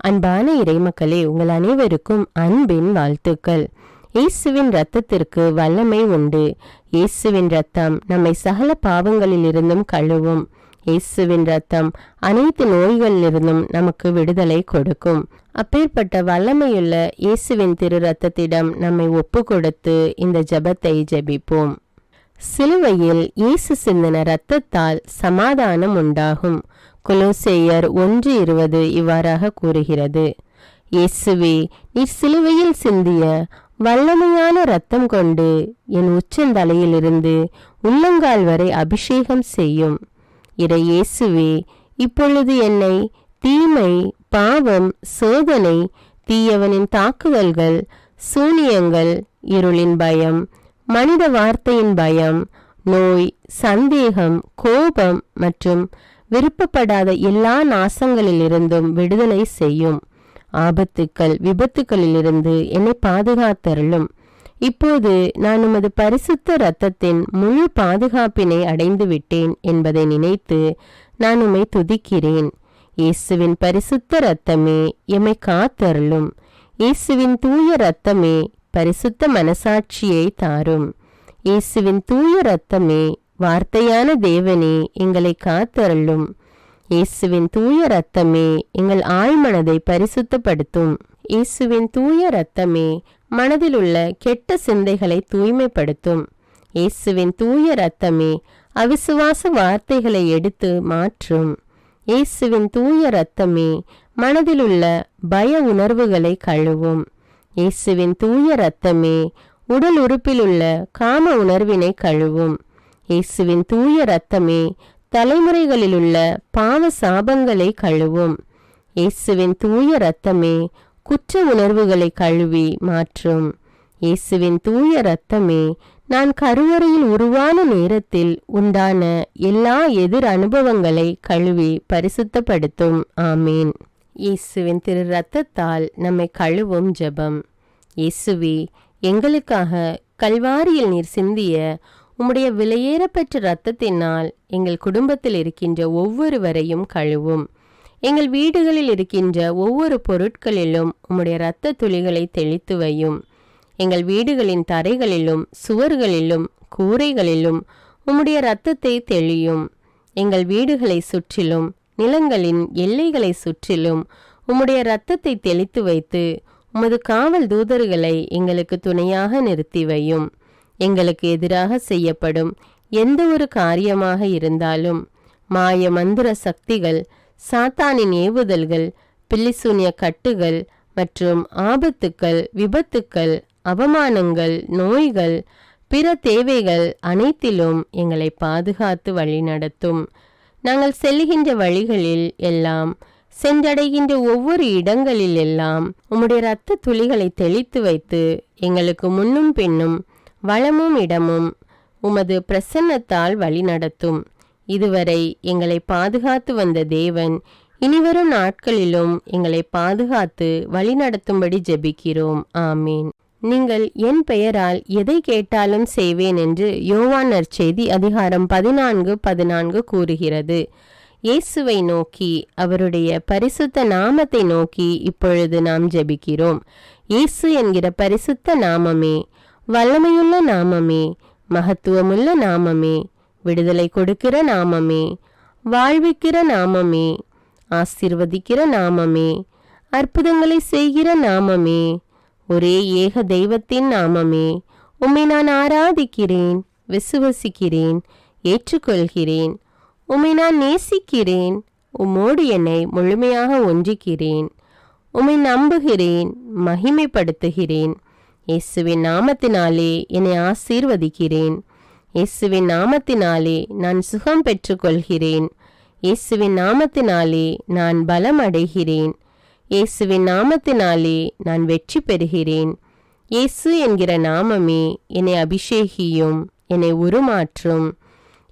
அன்பான இறைமக்களே, உங்கள் அனைவருக்கும் அன்பின் வாழ்த்துக்கள். இயேசுவின் இரத்தத்திற்கு வல்லமை உண்டு. இயேசுவின் இரத்தம் நம்மை சகல பாவங்களிலிருந்தும் கழுவும். இயேசுவின் இரத்தம் அனைத்து நோய்களிலிருந்தும் நமக்கு விடுதலை கொடுக்கும். அப்பேற்பட்ட வல்லமையுள்ள இயேசுவின் திரு இரத்தத்திடம் நம்மை ஒப்பு கொடுத்து இந்த ஜெபத்தை ஜெபிப்போம். சிலுவையில் இயேசு சிந்தின இரத்தத்தால் சமாதானம் உண்டாகும். கொலோசேயர் 1:20 இவ்வாறாக கூறுகிறது. இயேசுவே, நீர் சிலுவையில் சிந்திய வல்லமையான இரத்தம் கொண்டு என் உச்சந்தலையிலிருந்து உள்ளங்கால் வரை அபிஷேகம் செய்யும். இறை இயேசுவே, இப்பொழுது என்னை தீமை, பாவம், சோதனை, தீயவனின் தாக்குதல்கள், சூனியங்கள், இருளின் பயம், மனித வார்த்தையின் பயம், நோய், சந்தேகம், கோபம் மற்றும் விருப்பப்படாத எல்லா நாசங்களிலிருந்தும் விடுதலை செய்யும். ஆபத்துக்கள், விபத்துக்களிலிருந்து என்னை பாதுகாத்தருளும். இப்போது நான் உமது பரிசுத்த இரத்தத்தின் முழு பாதுகாப்பினை அடைந்து விட்டேன் என்பதை நினைத்து நான் உம்மை துதிக்கிறேன். இயேசுவின் பரிசுத்த இரத்தமே எம்மை காத்தருளும். இயேசுவின் தூய இரத்தமே பரிசுத்த மனசாட்சியை தாரும். இயேசுவின் தூய இரத்தமே வார்த்தையான தேவனே எங்களை காத்தருளும். இயேசுவின் தூய இரத்தமே எங்கள் ஆழ்மனதை பரிசுத்தப்படுத்தும். இயேசுவின் தூய இரத்தமே மனதில் உள்ள கெட்ட சிந்தைகளை தூய்மைப்படுத்தும். இயேசுவின் தூய இரத்தமே அவிசுவாச வார்த்தைகளை எடுத்து மாற்றும். இயேசுவின் தூய இரத்தமே மனதில் உள்ள பய உணர்வுகளை கழுவும். இயேசுவின் தூய இரத்தமே உடல் உறுப்பிலுள்ள காம உணர்வினை கழுவும். இயேசுவின் தூய இரத்தமே தலைமுறைகளிலுள்ள பாவ சாபங்களை கழுவும். இயேசுவின் தூய இரத்தமே குற்ற உணர்வுகளை கழுவி மாற்றும். இயேசுவின் தூய இரத்தமே நான் கருவறையில் உருவான நேரத்தில் உண்டான எல்லா எதிர் அனுபவங்களை கழுவி பரிசுத்தப்படுத்தும். ஆமீன். இயேசுவின் திரு இரத்தத்தால் நம்மை கழுவும் ஜெபம். இயேசுவே, எங்களுக்காக கல்வாரியில் நீர் சிந்திய உம்முடைய விலையேறப்பெற்ற இரத்தத்தினால் எங்கள் குடும்பத்தில் இருக்கின்ற ஒவ்வொருவரையும் கழுவும். எங்கள் வீடுகளில் இருக்கின்ற ஒவ்வொரு பொருட்களிலும் உம்முடைய இரத்த துளிகளை தெளித்து வையும். எங்கள் வீடுகளின் தரைகளிலும் சுவர்களிலும் கூரைகளிலும் உம்முடைய இரத்தத்தை தெளியும். எங்கள் வீடுகளை சுற்றிலும் நிலங்களின் எல்லைகளை சுற்றிலும் உம்முடைய இரத்தத்தை தெளித்து வைத்து உமது காவல் தூதர்களை எங்களுக்கு துணையாக நிறுத்தி வையும். எங்களுக்கு எதிராக செய்யப்படும் எந்த ஒரு காரியமாக இருந்தாலும் மாய மந்திர சக்திகள், சாத்தானின் ஏவுதல்கள், பில்லிசூனிய கட்டுகள் மற்றும் ஆபத்துக்கள், விபத்துக்கள், அவமானங்கள், நோய்கள், பிற தேவைகள் அனைத்திலும் எங்களை பாதுகாத்து வழிநடத்தும். நாங்கள் செல்லுகின்ற வழிகளில் எல்லாம், சென்றடைகின்ற ஒவ்வொரு இடங்களில் எல்லாம் உம்முடைய இரத்த துளிகளை தெளித்து வைத்து எங்களுக்கு முன்னும் பின்னும் வளமும் இடமும் உமது பிரசன்னத்தால் வழிநடத்தும். இதுவரை எங்களை பாதுகாத்து வந்த தேவன் இனிவரும் நாட்களிலும் எங்களை பாதுகாத்து வழிநடத்தும்படி ஜெபிக்கிறோம். ஆமீன். நீங்கள் என் பெயரால் எதை கேட்டாலும் செய்வேன் என்று யோவான் நற்செய்தி அதிகாரம் 14:14 கூறுகிறது. இயேசுவை நோக்கி, அவருடைய பரிசுத்த நாமத்தை நோக்கி இப்பொழுது நாம் ஜெபிக்கிறோம். இயேசு என்கிற பரிசுத்த நாமமே, வல்லமையுள்ள நாமமே, மகத்துவமுள்ள நாமமே, விடுதலை கொடுக்கிற நாமமே, வாழ்விக்கிற நாமமே, ஆசீர்வதிக்கிற நாமமே, அற்புதங்களை செய்கிற நாமமே, ஒரே ஏக தெய்வத்தின் நாமமே, உம்மை நான் ஆராதிக்கிறேன், விசுவசிக்கிறேன், ஏற்றுக்கொள்கிறேன். உம்மை நான் நேசிக்கிறேன். உம்மோடு என்னை முழுமையாக ஒன்றிக்கிறேன். உம்மை நம்புகிறேன், மகிமைப்படுத்துகிறேன். இயேசுவின் நாமத்தினாலே என்னை ஆசீர்வதிக்கிறேன். இயேசுவின் நாமத்தினாலே நான் சுகம் பெற்றுக்கொள்கிறேன். இயேசுவின் நாமத்தினாலே நான் பலம் அடைகிறேன். இயேசுவின் நாமத்தினாலே நான் வெற்றி பெறுகிறேன். இயேசு என்கிற நாமமே என்னை அபிஷேகியும், என்னை உருமாற்றும்,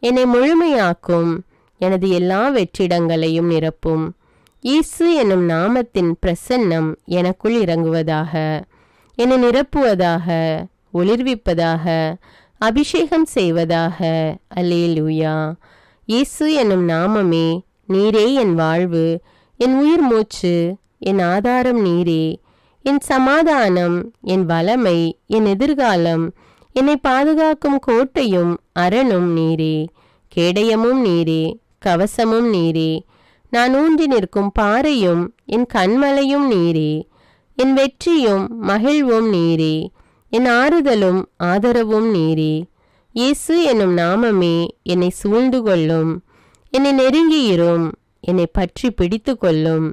என்னை முழுமையாக்கும், எனது எல்லா வெற்றிடங்களையும் நிரப்பும். இயேசு என்னும் நாமத்தின் பிரசன்னம் எனக்குள் இறங்குவதாக, என்னை நிரப்புவதாக, ஒளிர்விப்பதாக, அபிஷேகம் செய்வதாக. அல்லேலூயா. இயேசு என்னும் நாமமே, நீரே என் வாழ்வு, என் உயிர் மூச்சு, என் ஆதாரம் நீரே. என் சமாதானம், என் வளமை, என் எதிர்காலம், என்னை பாதுகாக்கும் கோட்டையும் அரணும் நீரே. கேடயமும் நீரே, கவசமும் நீரே. நான் ஊன்றி நிற்கும் பாறையும் என் கண்மலையும் நீரே. என் வெற்றியும் மகிழ்வும் நீரே. என் ஆறுதலும் ஆதரவும் நீரே. இயேசு என்னும் நாமமே என்னை சூழ்ந்து கொள்ளும். என்னை நெருங்கியிரும், என்னை பற்றி பிடித்து கொள்ளும்.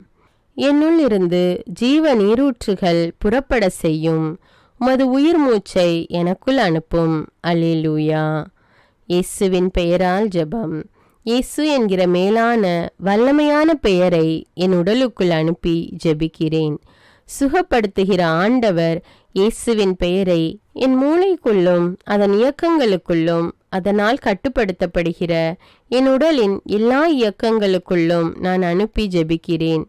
என்னுள் இருந்து ஜீவ நீரூற்றுகள் புறப்பட செய்யும். உமது உயிர் மூச்சை எனக்குள் அனுப்பும். அல்லேலூயா. இயேசுவின் பெயரால் ஜெபம். இயேசு என்கிற மேலான வல்லமையான பெயரை என் உடலுக்குள் அனுப்பி ஜெபிக்கிறேன். சுகப்படுத்துகிற ஆண்டவர் இயேசுவின் பெயரை என் மூளைக்குள்ளும் அதன் இயக்கங்களுக்குள்ளும் அதனால் கட்டுப்படுத்தப்படுகிற என் உடலின் எல்லா இயக்கங்களுக்குள்ளும் நான் அனுப்பி ஜெபிக்கிறேன்.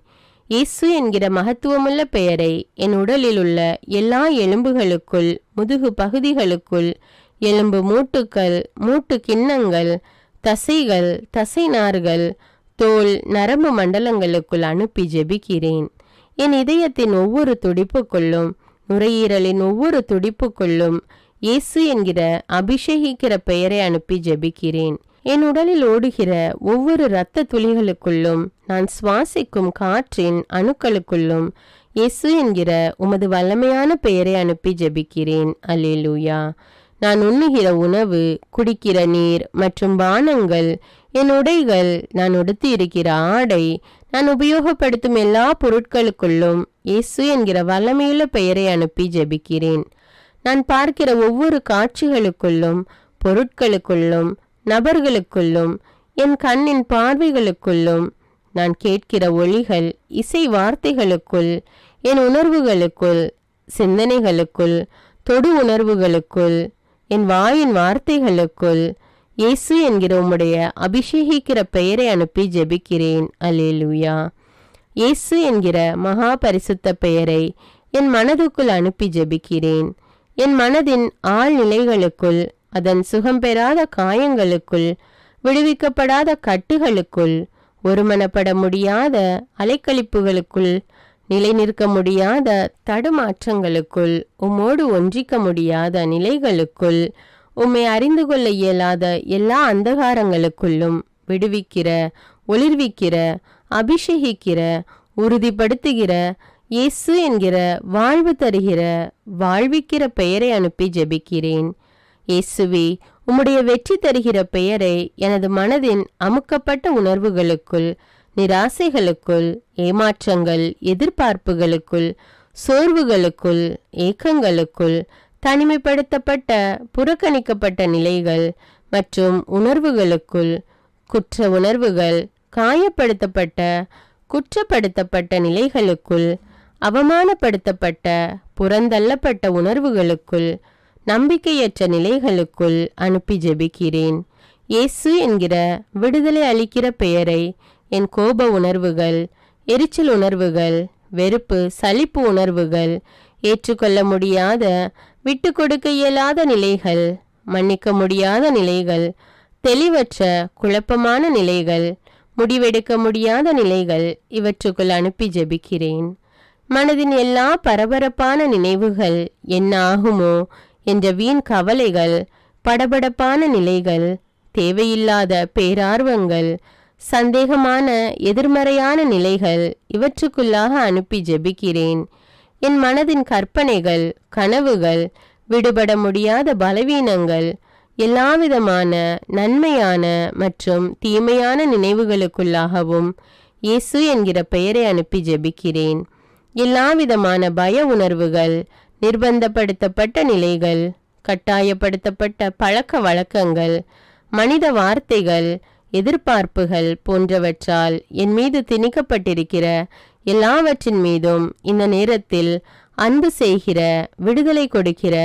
இயேசு என்கிற மகத்துவமுள்ள பெயரை என் உடலில் உள்ள எல்லா எலும்புகளுக்குள், முதுகு பகுதிகளுக்குள், எலும்பு மூட்டுக்கள், மூட்டு கிண்ணங்கள், தசைகள், தசைநார்கள், தோல், நரம்பு மண்டலங்களுக்குள் அனுப்பி ஜெபிக்கிறேன். என் இதயத்தின் ஒவ்வொரு துடிப்புக்குள்ளும், நுரையீரலின் ஒவ்வொரு துடிப்புக்குள்ளும் இயேசு என்கிற அபிஷேகிக்கிற பெயரை அனுப்பி ஜெபிக்கிறேன். என் உடலில் ஓடுகிற ஒவ்வொரு இரத்த துளிகளுக்குள்ளும், நான் சுவாசிக்கும் காற்றின் அணுக்களுக்குள்ளும் இயேசு என்கிற உமது வல்லமையான பெயரை அனுப்பி ஜெபிக்கிறேன். அல்லேலூயா. நான் உண்ணுகிற உணவு, குடிக்கிற நீர் மற்றும் பானங்கள், என் உடைகள், நான் உடுத்தி இருக்கிற ஆடை, நான் உபயோகப்படுத்தும் எல்லா பொருட்களுக்குள்ளும் இயேசு என்கிற வல்லமையுள்ள பெயரை அனுப்பி ஜெபிக்கிறேன். நான் பார்க்கிற ஒவ்வொரு காட்சிகளுக்குள்ளும், பொருட்களுக்குள்ளும், நபர்களுக்குள்ளும், என் கண்ணின் பார்வைகளுக்குள்ளும், நான் கேட்கிற ஒலிகள், இசை வார்த்தைகளுக்குள், என் உணர்வுகளுக்குள், சிந்தனைகளுக்குள், தொடு உணர்வுகளுக்குள், என் வாயின் வார்த்தைகளுக்குள் இயேசு என்கிற உம்முடைய அபிஷேகிக்கிற பெயரை அனுப்பி ஜெபிக்கிறேன். அல்லேலூயா. இயேசு என்கிற மகா பரிசுத்த பெயரை என் மனதுக்குள் அனுப்பி ஜெபிக்கிறேன். என் மனதின் ஆழ்நிலைகளுக்குள், அதன் சுகம் பெறாத காயங்களுக்குள், விடுவிக்கப்படாத கட்டுகளுக்குள், ஒருமனப்பட முடியாத அலைக்கழிப்புகளுக்குள், நிலை நிற்க முடியாத தடுமாற்றங்களுக்குள், உம்மோடு ஒன்றிக்க முடியாத நிலைகளுக்குள், உம்மை அறிந்து கொள்ள இயலாத எல்லா அந்தகாரங்களுக்குள்ளும் விடுவிக்கிற, ஒளிர்விக்கிற, அபிஷேகிக்கிற, உறுதிப்படுத்துகிற, இயேசு என்கிற வாழ்வு தருகிற, வாழ்விக்கிற பெயரை அனுப்பி ஜெபிக்கிறேன். இயேசுவே, உம்முடைய வெற்றி தருகிற பெயரை எனது மனதின் அமுக்கப்பட்ட உணர்வுகளுக்குள், நிராசைகளுக்குள், ஏமாற்றங்கள், எதிர்பார்ப்புகளுக்குள், சோர்வுகளுக்குள், ஏக்கங்களுக்குள், தனிமைப்படுத்தப்பட்ட, புறக்கணிக்கப்பட்ட நிலைகள் மற்றும் உணர்வுகளுக்குள், குற்ற உணர்வுகள், காயப்படுத்தப்பட்ட, குற்றப்படுத்தப்பட்ட நிலைகளுக்குள், அவமானப்படுத்தப்பட்ட, புறந்தள்ளப்பட்ட உணர்வுகளுக்குள், நம்பிக்கையற்ற நிலைகளுக்குள் அனுப்பி ஜெபிக்கிறேன். இயேசு என்கிற விடுதலை அளிக்கிற பெயரை என் கோப உணர்வுகள், எரிச்சல் உணர்வுகள், வெறுப்பு, சலிப்பு உணர்வுகள், ஏற்றுக்கொள்ள முடியாத, விட்டு கொடுக்க இயலாத நிலைகள், மன்னிக்க முடியாத நிலைகள், தெளிவற்ற, குழப்பமான நிலைகள், முடிவெடுக்க முடியாத நிலைகள், இவற்றுக்குள் அனுப்பி ஜெபிக்கிறேன். மனதின் எல்லா பரபரப்பான நினைவுகள், என்ன ஆகுமோ என்ற வீண் கவலைகள், படபடப்பான நிலைகள், தேவையில்லாத பேரார்வங்கள், சந்தேகமான எதிர்மறையான நிலைகள், இவற்றுக்குள்ளாக அனுப்பி ஜெபிக்கிறேன். என் மனதின் கற்பனைகள், கனவுகள், விடுபட முடியாத பலவீனங்கள், எல்லாவிதமான நன்மையான மற்றும் தீமையான நினைவுகளுக்குள்ளாகவும் இயேசு என்கிற பெயரை அனுப்பி ஜெபிக்கிறேன். எல்லாவிதமான பய உணர்வுகள், நிர்பந்தப்படுத்தப்பட்ட நிலைகள், கட்டாயப்படுத்தப்பட்ட பழக்க வழக்கங்கள், மனித வார்த்தைகள், எதிர்பார்ப்புகள் போன்றவற்றால் என் மீது திணிக்கப்பட்டிருக்கிற எல்லாவற்றின் மீதும் இந்த நேரத்தில் அன்பு செய்கிற, விடுதலை கொடுக்கிற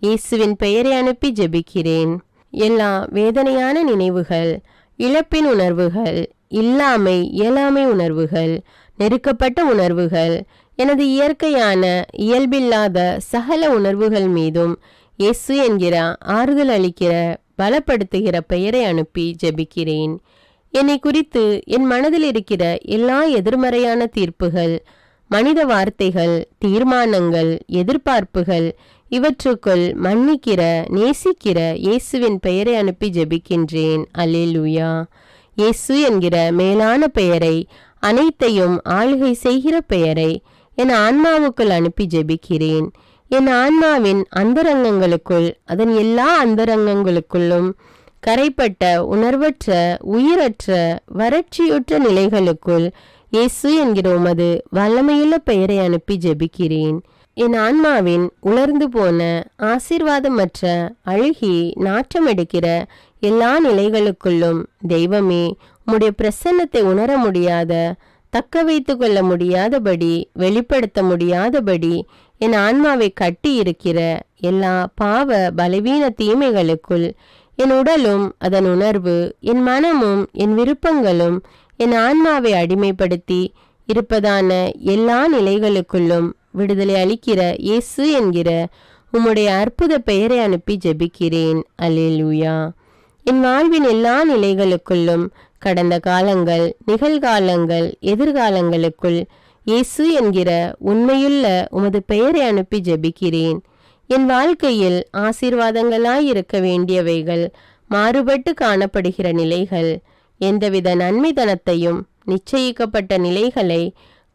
இயேசுவின் பெயரை அனுப்பி ஜெபிக்கிறேன். எல்லா வேதனையான நினைவுகள், இழப்பின் உணர்வுகள், இயலாமை உணர்வுகள், நெருக்கப்பட்ட உணர்வுகள், எனது இயற்கையான இயல்பில்லாத சகல உணர்வுகள் மீதும் இயேசு என்கிற ஆறுதல் அளிக்கிற, பலப்படுத்துகிற பெயரை அனுப்பி ஜெபிக்கிறேன். என்னை குறித்து என் மனதில் இருக்கிற எல்லா எதிர்மறையான தீர்ப்புகள், மனித வார்த்தைகள், தீர்மானங்கள், எதிர்பார்ப்புகள் இவற்றுக்குள் மன்னிக்கிற, நேசிக்கிற இயேசுவின் பெயரை அனுப்பி ஜெபிக்கின்றேன். அல்லேலூயா. இயேசு என்கிற மேலான பெயரை, அனைத்தையும் ஆளுகை செய்கிற பெயரை என் ஆன்மாவுக்குள் அனுப்பி ஜெபிக்கிறேன். என் ஆன்மாவின் அந்தரங்கங்களுக்குள், அதன் எல்லா அந்தரங்கங்களுக்குள்ளும் கரைப்பட்ட, உணர்வற்ற, உயிரற்ற, வறட்சியுற்ற நிலைகளுக்குள் இயேசு என்கிற உமது வல்லமையுள்ள பெயரை அனுப்பி ஜெபிக்கிறேன். என் ஆன்மாவின் உலர்ந்து போன, ஆசீர்வாதமற்ற, அழுகி நாற்றமெடுக்கிற எல்லா நிலைகளுக்குள்ளும் தெய்வமே, உம்முடைய பிரசன்னத்தை உணர முடியாத, தக்க வைத்து கொள்ள முடியாதபடி, வெளிப்படுத்த முடியாதபடி என் ஆன்மாவை கட்டி இருக்கிற எல்லா பாவ பலவீன தீமைகளுக்குள் என் உடலும் அதன் உணர்வு, என் மனமும் என் விருப்பங்களும் என் ஆன்மாவை அடிமைப்படுத்தி இருப்பதான எல்லா நிலைகளுக்குள்ளும் விடுதலை அளிக்கிற இயேசு என்கிற உம்முடைய அற்புத பெயரை அனுப்பி ஜெபிக்கிறேன். அல்லேலூயா. என் வாழ்வின் எல்லா நிலைகளுக்குள்ளும், கடந்த காலங்கள், நிகழ்காலங்கள், எதிர்காலங்களுக்குள் இயேசு என்கிற உண்மையுள்ள உமது பெயரை அனுப்பி ஜெபிக்கிறேன். என் வாழ்க்கையில் ஆசீர்வாதங்களாயிருக்க வேண்டியவைகள் மாறுபட்டு காணப்படுகிற நிலைகள், எந்தவித நன்மைதனத்தையும் நிச்சயிக்கப்பட்ட நிலைகளை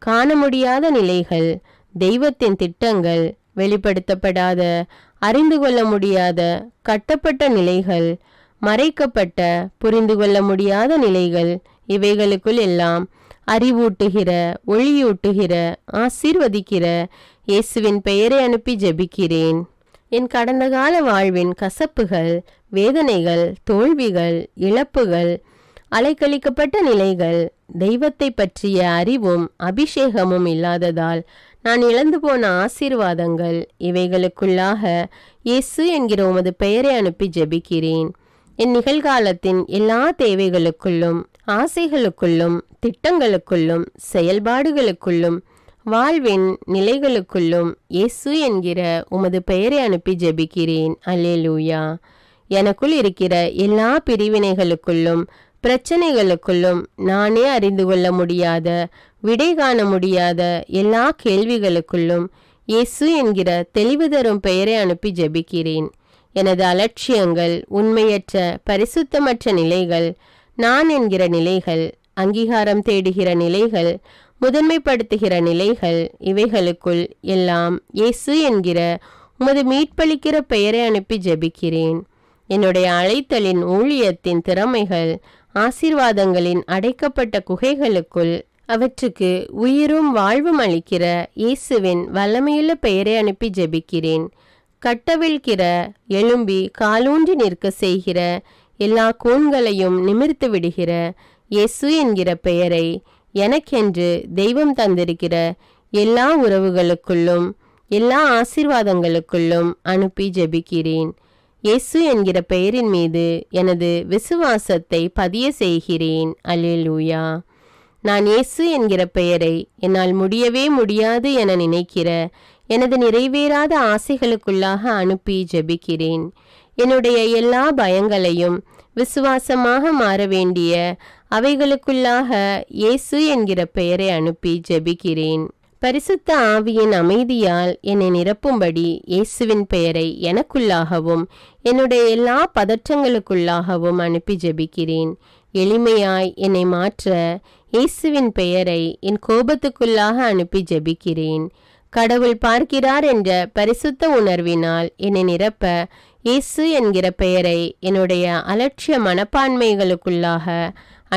காண முடியாத நிலைகள், தெய்வத்தின் திட்டங்கள் வெளிப்படுத்தப்படாத, அறிந்து கொள்ள முடியாத, கட்டப்பட்ட நிலைகள், மறைக்கப்பட்ட, புரிந்து கொள்ள முடியாத நிலைகள், இவைகளுக்குள் எல்லாம் அறிவூட்டுகிற, ஒளியூட்டுகிற, ஆசீர்வதிக்கிற இயேசுவின் பெயரை அனுப்பி ஜெபிக்கிறேன். என் கடந்த கால வாழ்வின் கசப்புகள், வேதனைகள், தோல்விகள், இழப்புகள், அலைக்கழிக்கப்பட்ட நிலைகள், தெய்வத்தை பற்றிய அறிவும் அபிஷேகமும் இல்லாததால் நான் இழந்து போன ஆசீர்வாதங்கள், இவைகளுக்குள்ளாக இயேசு என்கிற உமது பெயரை அனுப்பி ஜெபிக்கிறேன். என் நிகழ்காலத்தின் எல்லா தேவைகளுக்குள்ளும், ஆசைகளுக்குள்ளும், திட்டங்களுக்குள்ளும், செயல்பாடுகளுக்குள்ளும், வாழ்வின் நிலைகளுக்குள்ளும் இயேசு என்கிற உமது பெயரை அனுப்பி ஜெபிக்கிறேன். அல்லேலூயா. எனக்குள் இருக்கிற எல்லா பிரிவினைகளுக்குள்ளும், பிரச்சனைகளுக்குள்ளும், நானே அறிந்து கொள்ள முடியாத, விடை காண முடியாத எல்லா கேள்விகளுக்குள்ளும் இயேசு என்கிற தெளிவு தரும் பெயரை அனுப்பி ஜெபிக்கிறேன். எனது அலட்சியங்கள், உண்மையற்ற, பரிசுத்தமற்ற நிலைகள், நான் என்கிற நிலைகள், அங்கீகாரம் தேடுகிற நிலைகள், முதன்மைப்படுத்துகிற நிலைகள், இவைகளுக்குள் எல்லாம் இயேசு என்கிற உமது மீட்பளிக்கிற பெயரை அனுப்பி ஜெபிக்கிறேன். என்னுடைய அழைத்தலின் ஊழியத்தின் திறமைகள், ஆசீர்வாதங்களின் அடைக்கப்பட்ட குகைகளுக்குள் அவற்றுக்கு உயிரும் வாழ்வும் அளிக்கிற இயேசுவின் வல்லமையுள்ள பெயரை அனுப்பி ஜெபிக்கிறேன். கட்டவிழ்கிற, எழும்பி காலூன்றி நிற்க செய்கிற எல்லா கூண்களையும் நிமிர்த்து விடுகிற இயேசு என்கிற பெயரை எனக்கென்று தெய்வம் தந்திருக்கிற எல்லா உறவுகளுக்குள்ளும், எல்லா ஆசீர்வாதங்களுக்குள்ளும் அனுப்பி ஜெபிக்கிறேன். இயேசு என்கிற பெயரின் மீது எனது விசுவாசத்தை பதிய செய்கிறேன். அல்லேலூயா. நான் இயேசு என்கிற பெயரை என்னால் முடியவே முடியாது என நினைக்கிற எனது நிறைவேறாத ஆசைகளுக்குள்ளாக அனுப்பி ஜெபிக்கிறேன். என்னுடைய எல்லா பயங்களையும் விசுவாசமாக மாற வேண்டிய அவைகளுக்குள்ளாக இயேசு என்கிற பெயரை அனுப்பி ஜெபிக்கிறேன். பரிசுத்த ஆவியின் அமைதியால் என்னை நிரப்பும்படி இயேசுவின் பெயரை எனக்குள்ளாகவும் என்னுடைய எல்லா பதற்றங்களுக்குள்ளாகவும் அனுப்பி ஜெபிக்கிறேன். எளிமையாய் என்னை மாற்ற இயேசுவின் பெயரை என் கோபத்துக்குள்ளாக அனுப்பி ஜெபிக்கிறேன். கடவுள் பார்க்கிறார் என்ற பரிசுத்த உணர்வினால் என்னை நிரப்ப இயேசு என்கிற பெயரை என்னுடைய அலட்சிய மனப்பான்மைகளுக்குள்ளாக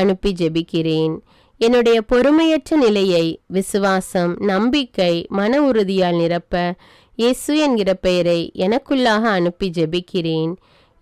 அனுப்பி ஜெபிக்கிறேன். என்னுடைய பொறுமையற்ற நிலையை விசுவாசம், நம்பிக்கை, மன உறுதியால் நிரப்ப இயேசு என்கிற பெயரை எனக்குள்ளாக அனுப்பி ஜெபிக்கிறேன்.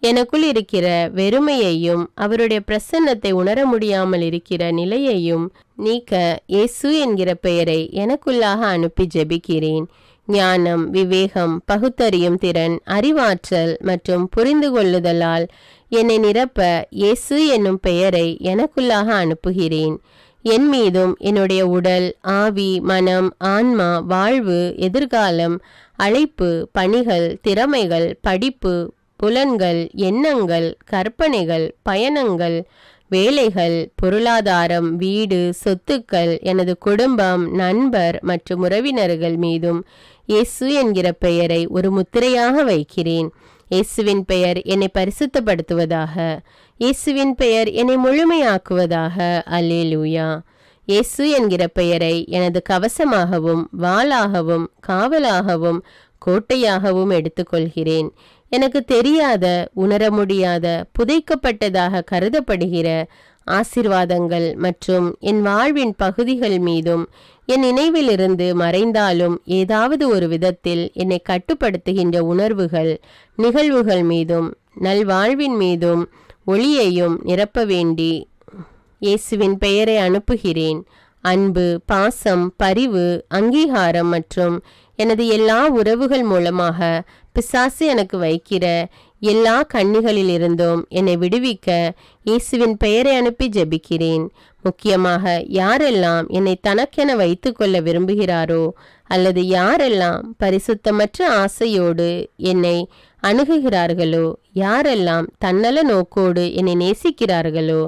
எனக்குள் இருக்கிற வெறுமையையும் அவருடைய பிரசன்னத்தை உணர முடியாமல் இருக்கிற நிலையையும் நீக்க இயேசு என்கிற பெயரை எனக்குள்ளாக அனுப்பி ஜெபிக்கிறேன். ஞானம், விவேகம், பகுத்தறியும் திறன், அறிவாற்றல் மற்றும் புரிந்து கொள்ளுதலால் என்னை நிரப்ப இயேசு என்னும் பெயரை எனக்குள்ளாக அனுப்புகிறேன். என் மீதும் என்னுடைய உடல், ஆவி, மனம், ஆன்மா, வாழ்வு, எதிர்காலம், அழைப்பு, பணிகள், திறமைகள், படிப்பு, புலன்கள், எண்ணங்கள், கற்பனைகள், பயணங்கள், வேலைகள், பொருளாதாரம், வீடு, சொத்துக்கள், எனது குடும்பம், நண்பர் மற்றும் உறவினர்கள் மீதும் இயேசு என்கிற பெயரை ஒரு முத்திரையாக வைக்கிறேன். இயேசுவின் பெயர் என்னை பரிசுத்தப்படுத்துவதாக. இயேசுவின் பெயர் என்னை முழுமையாக்குவதாக. அல்லேலூயா. இயேசு என்கிற பெயரை எனது கவசமாகவும் வாளாகவும் காவலாகவும் கோட்டையாகவும் எடுத்துக்கொள்கிறேன். எனக்கு தெரியாத, உணர முடியாத, புதைக்கப்பட்டதாக கருதப்படுகிற ஆசீர்வாதங்கள் மற்றும் என் வாழ்வின் பகுதிகள் மீதும் என் நினைவிலிருந்து மறைந்தாலும் ஏதாவது ஒரு விதத்தில் என்னை கட்டுப்படுத்துகின்ற உணர்வுகள், நிகழ்வுகள் மீதும் நல்வாழ்வின் மீதும் ஒளியையும் நிரப்ப வேண்டி இயேசுவின் பெயரை அனுப்புகிறேன். அன்பு, பாசம், பரிவு, அங்கீகாரம் மற்றும் எனது எல்லா உறவுகள் மூலமாக பிசாசு எனக்கு வைக்கிற எல்லா கண்ணிகளிலிருந்தும் என்னை விடுவிக்க இயேசுவின் பெயரை அனுப்பி ஜெபிக்கிறேன். முக்கியமாக யாரெல்லாம் என்னை தனக்கென வைத்து கொள்ள விரும்புகிறாரோ அல்லது யாரெல்லாம் பரிசுத்தமற்ற ஆசையோடு என்னை அணுகுகிறார்களோ, யாரெல்லாம் தன்னல நோக்கோடு என்னை நேசிக்கிறார்களோ,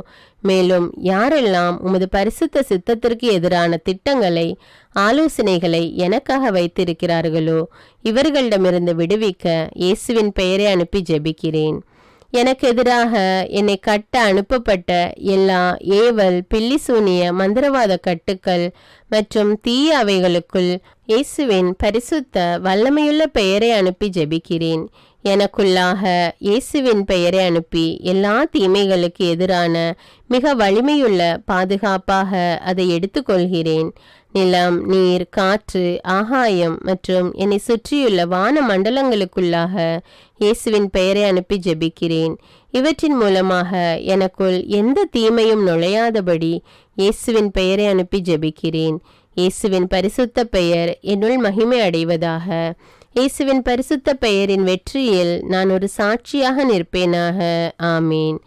மேலும் யாரெல்லாம் உமது பரிசுத்த சித்தத்திற்கு எதிரான திட்டங்களை, ஆலோசனைகளை எனக்காக வைத்திருக்கிறார்களோ, இவர்களிடமிருந்து விடுவிக்க இயேசுவின் பெயரை அனுப்பி ஜெபிக்கிறேன். எனக்கு எதிராக என்னை கட்ட அனுப்பப்பட்ட எல்லா ஏவல், பில்லிசூனிய, மந்திரவாத கட்டுக்கள் மற்றும் தீய அவைகளுக்குள் இயேசுவின் பரிசுத்த வல்லமையுள்ள பெயரை அனுப்பி ஜெபிக்கிறேன். எனக்குள்ளாக இயேசுவின் பெயரை அனுப்பி எல்லா தீமைகளுக்கு எதிரான மிக வலிமையுள்ள பாதுகாப்பாக அதை எடுத்துக்கொள்கிறேன். நிலம், நீர், காற்று, ஆகாயம் மற்றும் என்னை சுற்றியுள்ள வான மண்டலங்களுக்குள்ளாக இயேசுவின் பெயரை அனுப்பி ஜெபிக்கிறேன். இவற்றின் மூலமாக எனக்குள் எந்த தீமையும் நுழையாதபடி இயேசுவின் பெயரை அனுப்பி ஜெபிக்கிறேன். இயேசுவின் பரிசுத்த பெயர் என்னுள் மகிமை அடைவதாக. இயேசுவின் பரிசுத்த பெயரின் வெற்றியில் நான் ஒரு சாட்சியாக நிற்பேனாக. ஆமீன்.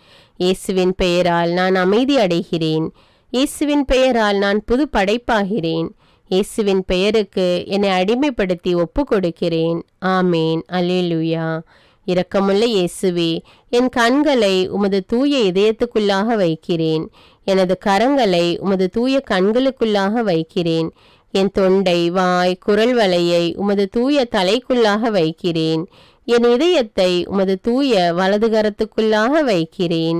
இயேசுவின் பெயரால் நான் அமைதி அடைகிறேன். இயேசுவின் பெயரால் நான் புது படைப்பாகிறேன். இயேசுவின் பெயருக்கு என்னை அடிமைப்படுத்தி ஒப்பு கொடுக்கிறேன். ஆமேன். அல்லேலூயா. இரக்கமுள்ள இயேசுவே, என் கண்களை உமது தூய இதயத்துக்குள்ளாக வைக்கிறேன். எனது கரங்களை உமது தூய கண்களுக்குள்ளாக வைக்கிறேன். என் தொண்டை, வாய், குரல் வலையை உமது தூய தலைக்குள்ளாக வைக்கிறேன். என் இதயத்தை உமது தூய வலதுகரத்துக்குள்ளாக வைக்கிறேன்.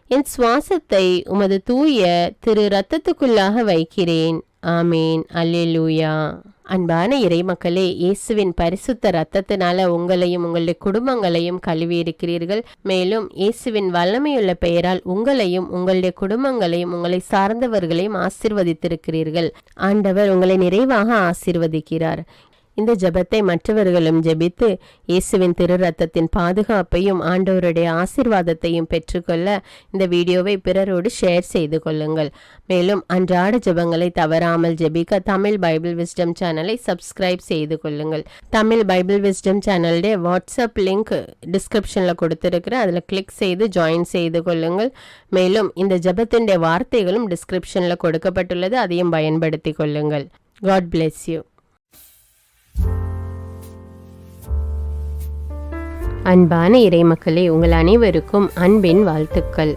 என் சுவாசத்தை உமது தூய திரு இரத்தத்துக்குள்ளாக வைக்கிறேன். ஆமேன். அல்லேலூயா. அன்பான இறைமக்களே, இயேசுவின் பரிசுத்த இரத்தத்தினால உங்களையும் உங்களுடைய குடும்பங்களையும் கழுவி இருக்கிறீர்கள். மேலும் இயேசுவின் வல்லமையுள்ள பெயரால் உங்களையும் உங்களுடைய குடும்பங்களையும் உங்களை சார்ந்தவர்களையும் ஆசீர்வதித்திருக்கிறீர்கள். ஆண்டவர் உங்களை நிறைவாக ஆசீர்வதிக்கிறார். இந்த ஜெபத்தை மற்றவர்களும் ஜெபித்து இயேசுவின் திரு ரத்தத்தின் பாதுகாப்பையும் ஆண்டவருடைய ஆசீர்வாதத்தையும் பெற்றுக்கொள்ள இந்த வீடியோவை பிறரோடு ஷேர் செய்து கொள்ளுங்கள். மேலும் அன்றாட ஜெபங்களை தவறாமல் ஜெபிக்க தமிழ் பைபிள் விஸ்டம் சேனலை சப்ஸ்கிரைப் செய்து கொள்ளுங்கள். தமிழ் பைபிள் விஸ்டம் சேனலுடைய வாட்ஸ்அப் லிங்க் டிஸ்கிரிப்ஷனில் கொடுத்துருக்கிறேன். அதில் கிளிக் செய்து ஜாயின் செய்து கொள்ளுங்கள். மேலும் இந்த ஜெபத்தினுடைய வார்த்தைகளும் டிஸ்கிரிப்ஷனில் கொடுக்கப்பட்டுள்ளது, அதையும் பயன்படுத்தி கொள்ளுங்கள். God bless you. அன்பான இறைமக்களே, உங்கள் அனைவருக்கும் அன்பின் வாழ்த்துக்கள்.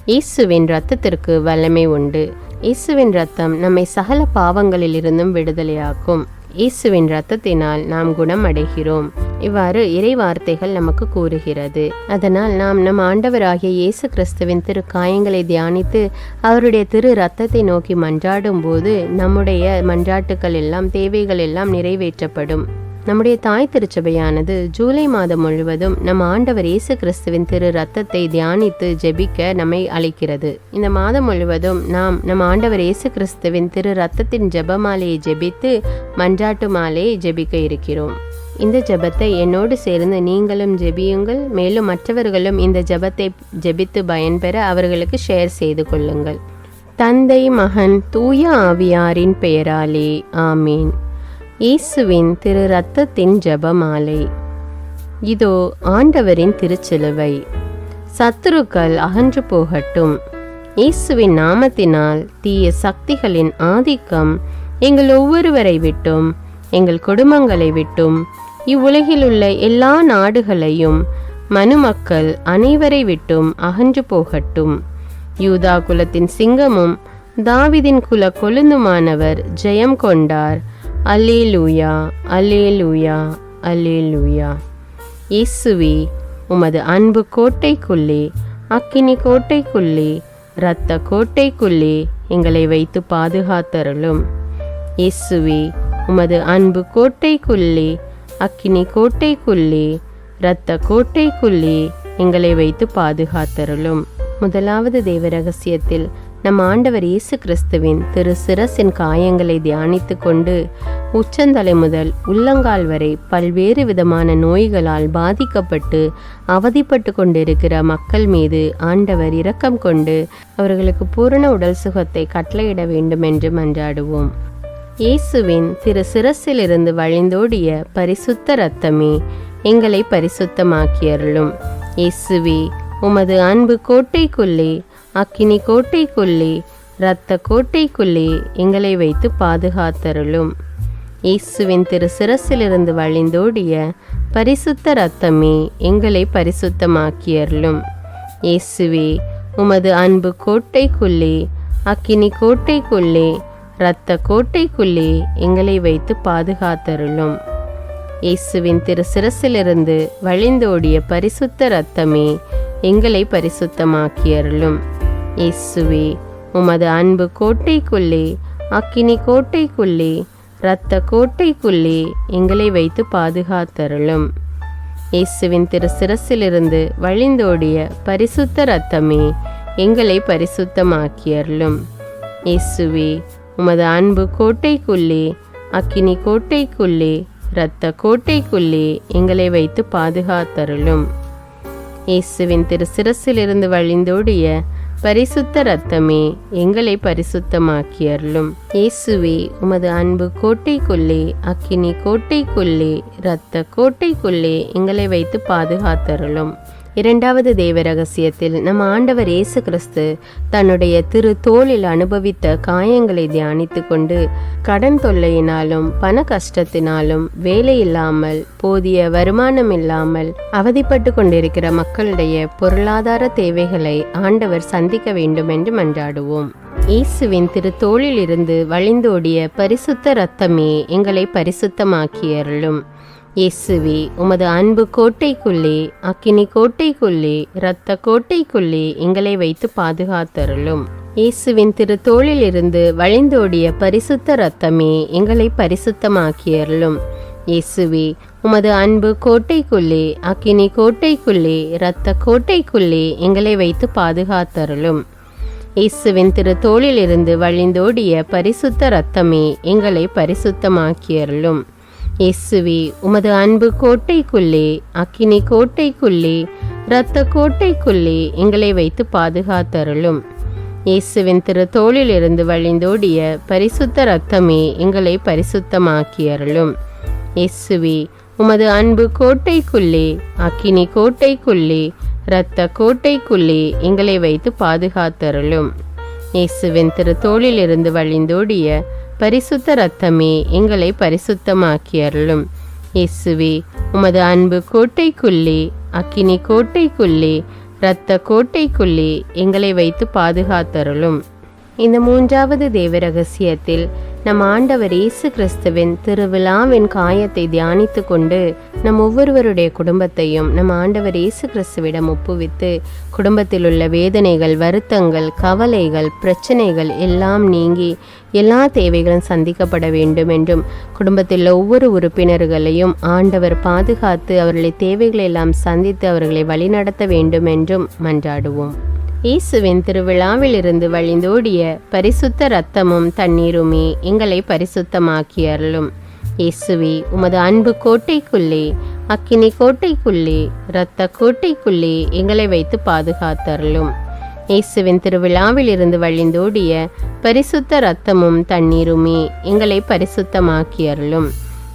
இயேசுவின் இரத்தத்திற்கு வல்லமை உண்டு. இயேசுவின் இரத்தம் நம்மை சகல பாவங்களிலிருந்தும் விடுதலையாக்கும். இயேசுவின் இரத்தத்தினால் நாம் குணம் அடைகிறோம். இவ்வாறு இறை வார்த்தைகள் நமக்கு கூறுகிறது. அதனால் நாம் நம் ஆண்டவராகிய இயேசு கிறிஸ்துவின் திரு காயங்களை தியானித்து அவருடைய திரு இரத்தத்தை நோக்கி மன்றாடும் போது நம்முடைய மன்றாட்டுக்கள் எல்லாம், தேவைகள் எல்லாம் நிறைவேற்றப்படும். நம்முடைய தாய் திருச்சபையானது ஜூலை மாதம் முழுவதும் நம் ஆண்டவர் இயேசு கிறிஸ்துவின் திரு ரத்தத்தை தியானித்து ஜெபிக்க நம்மை அழைக்கிறது. இந்த மாதம் முழுவதும் நாம் நம் ஆண்டவர் இயேசு கிறிஸ்துவின் திரு ரத்தத்தின் ஜெபமாலையை ஜெபித்து மன்றாட்டு மாலையை ஜெபிக்க இருக்கிறோம். இந்த ஜெபத்தை என்னோடு சேர்ந்து நீங்களும் ஜெபியுங்கள். மேலும் மற்றவர்களும் இந்த ஜெபத்தை ஜெபித்து பயன்பெற அவர்களுக்கு ஷேர் செய்து கொள்ளுங்கள். தந்தை, மகன், தூய ஆவியாரின் பெயராலே ஆமீன். இயேசுவின் திரு ரத்தத்தின் ஜெபமாலை. இதோ ஆண்டவரின் திருச்சிலுவை. சத்துருக்கள் அகன்று போகட்டும். இயேசுவின் நாமத்தினால் தீய சக்திகளின் ஆதிக்கம் எங்கள் ஒவ்வொருவரை விட்டும், எங்கள் குடும்பங்களை விட்டும், இவ்வுலகில் உள்ள எல்லா நாடுகளையும் மனுமக்கள் அனைவரை விட்டும் அகன்று போகட்டும். யூதா குலத்தின் சிங்கமும் தாவீதின் குல கொழுந்துமானவர் ஜெயம் கொண்டார். அல்லேலூயா, அல்லேலூயா, அல்லேலூயா. இயேசுவே, உமது அன்பு கோட்டைக்குள்ளே, அக்கினி கோட்டைக்குள்ளே, இரத்த கோட்டைக்குள்ளே எங்களை வைத்து பாதுகாத்தருளும். இயேசுவே, உமது அன்பு கோட்டைக்குள்ளே, அக்கினி கோட்டைக்குள்ளே, இரத்த கோட்டைக்குள்ளே எங்களை வைத்து பாதுகாத்தருளும். முதலாவது தேவ ரகசியத்தில் நம் ஆண்டவர் இயேசு கிறிஸ்துவின் திரு சிரசின் காயங்களை தியானித்து கொண்டு உச்சந்தலை முதல் உள்ளங்கால் வரை பல்வேறு விதமான நோய்களால் பாதிக்கப்பட்டு அவதிப்பட்டு கொண்டிருக்கிற மக்கள் மீது ஆண்டவர் இரக்கம் கொண்டு அவர்களுக்கு பூரண உடல் சுகத்தை கட்டளையிட வேண்டும் என்று மன்றாடுவோம். இயேசுவின் திரு சிரசிலிருந்து வழிந்தோடிய பரிசுத்த இரத்தமே எங்களை பரிசுத்தமாக்கியருளும். இயேசுவே, உமது அன்பு கோட்டைக்குள்ளே, அக்கினி கோட்டைக்குள்ளே, இரத்த கோட்டைக்குள்ளே எங்களை வைத்து பாதுகாத்தருளும். இயேசுவின் திரு சிரசிலிருந்து வழிந்தோடிய பரிசுத்த இரத்தமே எங்களை பரிசுத்தமாக்கியருளும். இயேசுவே, உமது அன்பு கோட்டைக்குள்ளே, அக்கினி கோட்டைக்குள்ளே, இரத்த கோட்டைக்குள்ளே எங்களை வைத்து பாதுகாத்தருளும். இயேசுவின் திரு சிரசிலிருந்து வழிந்தோடிய பரிசுத்த இரத்தமே எங்களை பரிசுத்தமாக்கியருளும். இயேசுவே, உமது அன்பு கோட்டைக்குள்ளே, அக்கினி கோட்டைக்குள்ளே, இரத்த கோட்டைக்குள்ளே எங்களை வைத்து பாதுகாத்தருளும். இயேசுவின் திரு சிரசிலிருந்து வழிந்தோடிய பரிசுத்த இரத்தமே எங்களை பரிசுத்தமாக்கியருளும். இயேசுவே, உமது அன்பு கோட்டைக்குள்ளே, அக்கினி கோட்டைக்குள்ளே, இரத்த கோட்டைக்குள்ளே எங்களை வைத்து பாதுகாத்தருளும். இயேசுவின் திரு சிரசிலிருந்து வழிந்தோடிய பரிசுத்த இரத்தமே எங்களை பரிசுத்தமாக்கியருளும். இயேசுவே, உமது அன்பு கோட்டைக்குள்ளே, அக்கினி கோட்டைக்குள்ளே, இரத்த கோட்டைக்குள்ளே எங்களை வைத்து பாதுகாத்தருளும். இரண்டாவது தேவ ரகசியத்தில் நம் ஆண்டவர் இயேசு கிறிஸ்து தன்னுடைய திரு தோளில் அனுபவித்த காயங்களை தியானித்து கொண்டு கடன் தொல்லையினாலும் பண கஷ்டத்தினாலும் வேலை இல்லாமல் போதிய வருமானம் இல்லாமல் அவதிப்பட்டு கொண்டிருக்கிற மக்களுடைய பொருளாதார தேவைகளை ஆண்டவர் சந்திக்க வேண்டும் என்று மன்றாடுவோம். இயேசுவின் திரு தோளில் இருந்து வழிந்தோடிய பரிசுத்த இரத்தமே எங்களை பரிசுத்தமாக்கியருளும். இயேசுவே, உமது அன்பு கோட்டைக்குள்ளே, அக்கினி கோட்டைக்குள்ளே, இரத்த கோட்டைக்குள்ளே எங்களை வைத்து பாதுகாத்தருளும். இயேசுவின் திரு தோளில் இருந்து வழிந்தோடிய பரிசுத்த இரத்தமே எங்களை பரிசுத்தமாக்கியருளும். இயேசுவே, உமது அன்பு கோட்டைக்குள்ளே, அக்கினி கோட்டைக்குள்ளே, இரத்த கோட்டைக்குள்ளே எங்களை வைத்து பாதுகாத்தருளும். இயேசுவின் திரு தோளில் இருந்து வழிந்தோடிய பரிசுத்த இரத்தமே எங்களை பரிசுத்தமாக்கியருளும். இயேசுவே, உமது அன்பு கோட்டைக்குள்ளே, அக்கினி கோட்டைக்குள்ளே, இரத்த கோட்டைக்குள்ளே எங்களை வைத்து பாதுகாத்தருளும். இயேசுவின் திரு தோளில் இருந்து வழிந்தோடிய பரிசுத்த இரத்தமே எங்களை பரிசுத்தமாக்கியருளும். இயேசுவே, உமது அன்பு கோட்டைக்குள்ளே, அக்கினி கோட்டைக்குள்ளே, இரத்த கோட்டைக்குள்ளே எங்களை வைத்து பாதுகாத்தருளும். இயேசுவின் திரு தோளில் இருந்து வழிந்தோடிய பரிசுத்த இரத்தமே எங்களை பரிசுத்தமாக்கியருளும். இயேசுவே, உமது அன்பு கோட்டைக்குள்ளே, அக்கினி கோட்டைக்குள்ளே, இரத்த கோட்டைக்குள்ளே எங்களை வைத்து பாதுகாத்தருளும். இந்த மூன்றாவது தேவ ரகசியத்தில் நம் ஆண்டவர் இயேசு கிறிஸ்துவின் திருவிழாவின் காயத்தை தியானித்து கொண்டு நம் ஒவ்வொருவருடைய குடும்பத்தையும் நம் ஆண்டவர் இயேசு கிறிஸ்துவிடம் ஒப்புவித்து குடும்பத்தில் உள்ள வேதனைகள், வருத்தங்கள், கவலைகள், பிரச்சனைகள் எல்லாம் நீங்கி எல்லா தேவைகளும் சந்திக்கப்பட வேண்டும் என்றும் குடும்பத்தில் ஒவ்வொரு உறுப்பினர்களையும் ஆண்டவர் பாதுகாத்து அவர்களை தேவைகளை எல்லாம் சந்தித்து அவர்களை வழிநடத்த வேண்டும் என்றும் மன்றாடுவோம். இயேசுவின் திருவிழாவிலிருந்து வழிந்தோடிய பரிசுத்த இரத்தமும் தண்ணீருமே எங்களை பரிசுத்தமாக்கியருளும். இயேசுவே, உமது அன்பு கோட்டைக்குள்ளே, அக்கினி கோட்டைக்குள்ளே, இரத்த கோட்டைக்குள்ளே எங்களை வைத்து பாதுகாத்தருளும். இயேசுவின் திருவிழாவிலிருந்து வழிந்தோடிய பரிசுத்த இரத்தமும் தண்ணீருமே எங்களை பரிசுத்தமாக்கியருளும்.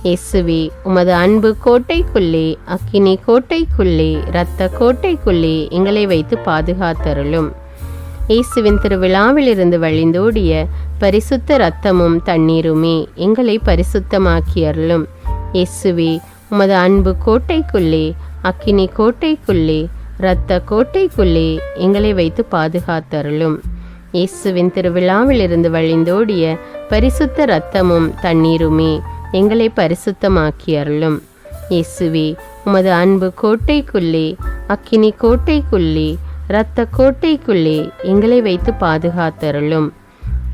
இயேசுவே, உமது அன்பு கோட்டைக்குள்ளே, அக்கினி கோட்டைக்குள்ளே, இரத்த கோட்டைக்குள்ளே எங்களை வைத்து பாதுகாத்தருளும். இயேசுவின் திருவிழாவிலிருந்து வழிந்தோடிய பரிசுத்த இரத்தமும் தண்ணீருமே எங்களை பரிசுத்தமாக்கியருளும். இயேசுவே, உமது அன்பு கோட்டைக்குள்ளே, அக்கினி கோட்டைக்குள்ளே, இரத்த கோட்டைக்குள்ளே எங்களை வைத்து பாதுகாத்தருளும். இயேசுவின் திருவிழாவிலிருந்து வழிந்தோடிய பரிசுத்த இரத்தமும் தண்ணீருமே எங்களை பரிசுத்தமாக்கி அருளும். இயேசுவே, உமது அன்பு கோட்டைக்குள்ளே, அக்கினி கோட்டைக்குள்ளே, இரத்த கோட்டைக்குள்ளே எங்களை வைத்து பாதுகாத்தருளும்.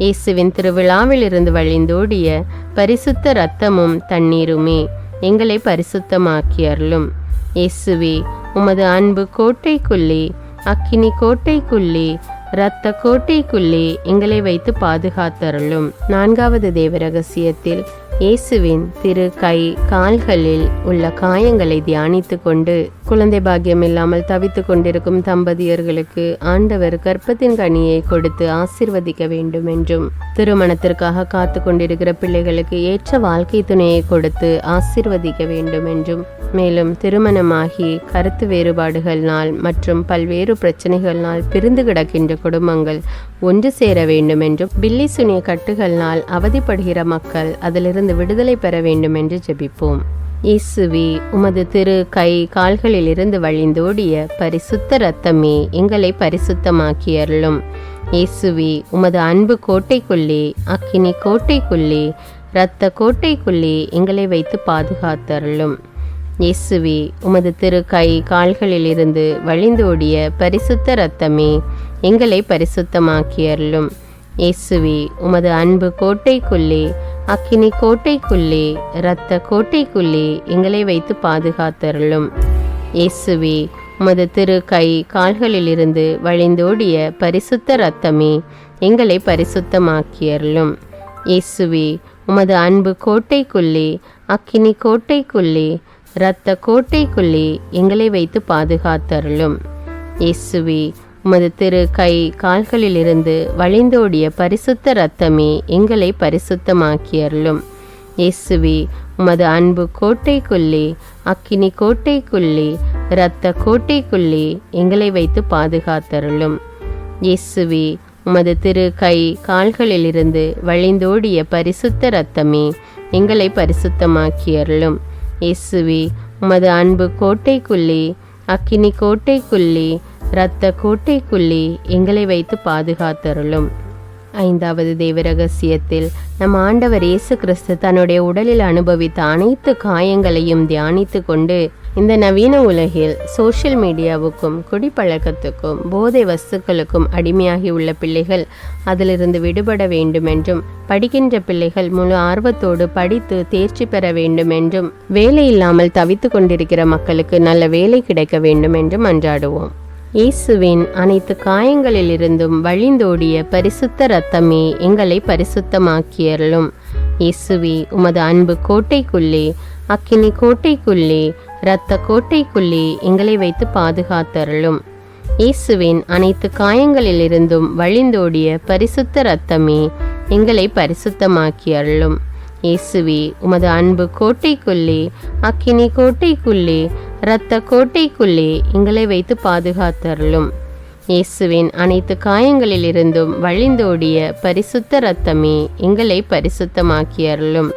இயேசுவின் திருவிழாவிலிருந்து வழிந்தோடிய பரிசுத்த இரத்தமும் தண்ணீருமே எங்களை பரிசுத்தமாக்கி அருளும். இயேசுவே, உமது அன்பு கோட்டைக்குள்ளே, அக்கினி கோட்டைக்குள்ளே, இரத்த கோட்டைக்குள்ளே எங்களை வைத்து பாதுகாத்தருளும். 4வது தேவ ரகசியத்தில் இயேசுவின் திரு கை கால்களில் உள்ள காயங்களை தியானித்து கொண்டு குழந்தை பாக்கியம் இல்லாமல் தவித்து கொண்டிருக்கும் தம்பதியர்களுக்கு ஆண்டவர் கர்ப்பத்தின் கனியை கொடுத்து ஆசீர்வதிக்க வேண்டும் என்றும், திருமணத்திற்காக காத்து கொண்டிருக்கிற பிள்ளைகளுக்கு ஏற்ற வாழ்க்கை துணையை கொடுத்து ஆசீர்வதிக்க வேண்டும் என்றும், மேலும் திருமணமாகி கருத்து வேறுபாடுகளினால் மற்றும் பல்வேறு பிரச்சனைகளினால் பிரிந்து கிடக்கின்ற குடும்பங்கள் ஒன்று சேர வேண்டும் என்றும், பில்லி சுனிய கட்டுகளினால் அவதிப்படுகிற மக்கள் அதிலிருந்து விடுதலை பெற வேண்டும் என்று ஜெபிப்போம். இயேசுவே, உமது திரு கை கால்களில் இருந்து வழிந்தோடிய பரிசுத்த இரத்தமே எங்களை பரிசுத்தமாக்கி அருளும். இயேசுவே, உமது அன்பு கோட்டைக்குள்ளே, அக்கினி கோட்டைக்குள்ளே, இரத்த கோட்டைக்குள்ளே எங்களை வைத்து பாதுகாத்தருளும். இயேசுவே, உமது திரு கை கால்களில் இருந்து வழிந்தோடிய பரிசுத்த இரத்தமே எங்களை பரிசுத்தமாக்கி அருளும். இயேசுவே, உமது அன்பு கோட்டைக்குள்ளே, அக்கினி கோட்டைக்குள்ளே, இரத்த கோட்டைக்குள்ளே எங்களை வைத்து பாதுகாத்தருளும். இயேசுவே, உமது திரு கை கால்களில் இருந்து வழிந்தோடிய பரிசுத்த இரத்தமே எங்களை பரிசுத்தமாக்கி அருளும். இயேசுவே, உமது அன்பு கோட்டைக்குள்ளே, அக்கினி கோட்டைக்குள்ளே, இரத்த கோட்டைக்குள்ளே எங்களை வைத்து பாதுகாத்தருளும். இயேசுவே, உமது திரு கை கால்களில் இருந்து வழிந்தோடிய பரிசுத்த இரத்தமே எங்களை பரிசுத்தமாக்கி அருளும். இயேசுவே, உமது அன்பு கோட்டைக்குள்ளே, அக்கினி கோட்டைக்குள்ளே, இரத்த கோட்டைக்குள்ளே எங்களை வைத்து பாதுகாத்தருளும். இயேசுவே, உமது திரு கை கால்களில் இருந்து வழிந்தோடிய பரிசுத்த இரத்தமே எங்களை பரிசுத்தமாக்கி அருளும். இயேசுவே, உமது அன்பு கோட்டைக்குள்ளே, அக்கினி கோட்டைக்குள்ளே, இரத்த கோட்டைக்குள்ளே எங்களை வைத்து பாதுகாத்தருளும். 5வது தேவ ரகசியத்தில் நம் ஆண்டவர் இயேசு கிறிஸ்து தன்னுடைய உடலில் அனுபவித்த அனைத்து காயங்களையும் தியானித்து கொண்டு, இந்த நவீன உலகில் சோஷியல் மீடியாவுக்கும் குடிப்பழக்கத்துக்கும் போதை வஸ்துக்களுக்கும் அடிமையாகி உள்ள பிள்ளைகள் அதிலிருந்து விடுபட வேண்டும் என்றும், படிக்கின்ற பிள்ளைகள் முழு ஆர்வத்தோடு படித்து தேர்ச்சி பெற வேண்டும் என்றும், வேலை இல்லாமல் தவித்து கொண்டிருக்கிற மக்களுக்கு நல்ல வேலை கிடைக்க வேண்டும் என்றும் மன்றாடுவோம். இயேசுவின் அனைத்து காயங்களிலிருந்தும் வழிந்தோடிய பரிசுத்த இரத்தமே எங்களை பரிசுத்தமாக்கி அருளும். இயேசுவே, உமது அன்பு கோட்டைக்குள்ளே, அக்கினி கோட்டைக்குள்ளே, இரத்த கோட்டைக்குள்ளே எங்களை வைத்து பாதுகாத்தருளும். இயேசுவின் அனைத்து காயங்களிலிருந்தும் வழிந்தோடிய பரிசுத்த இரத்தமே எங்களை பரிசுத்தமாக்கி அருளும். இயேசுவே, உமது அன்பு கோட்டைக்குள்ளே, அக்கினி கோட்டைக்குள்ளே, இரத்த கோட்டைக்குள்ளே எங்களை வைத்து பாதுகாத்தருளும். இயேசுவின் அனைத்து காயங்களிலிருந்தும் வழிந்தோடிய பரிசுத்த இரத்தமே எங்களை பரிசுத்தமாக்கி அருளும்.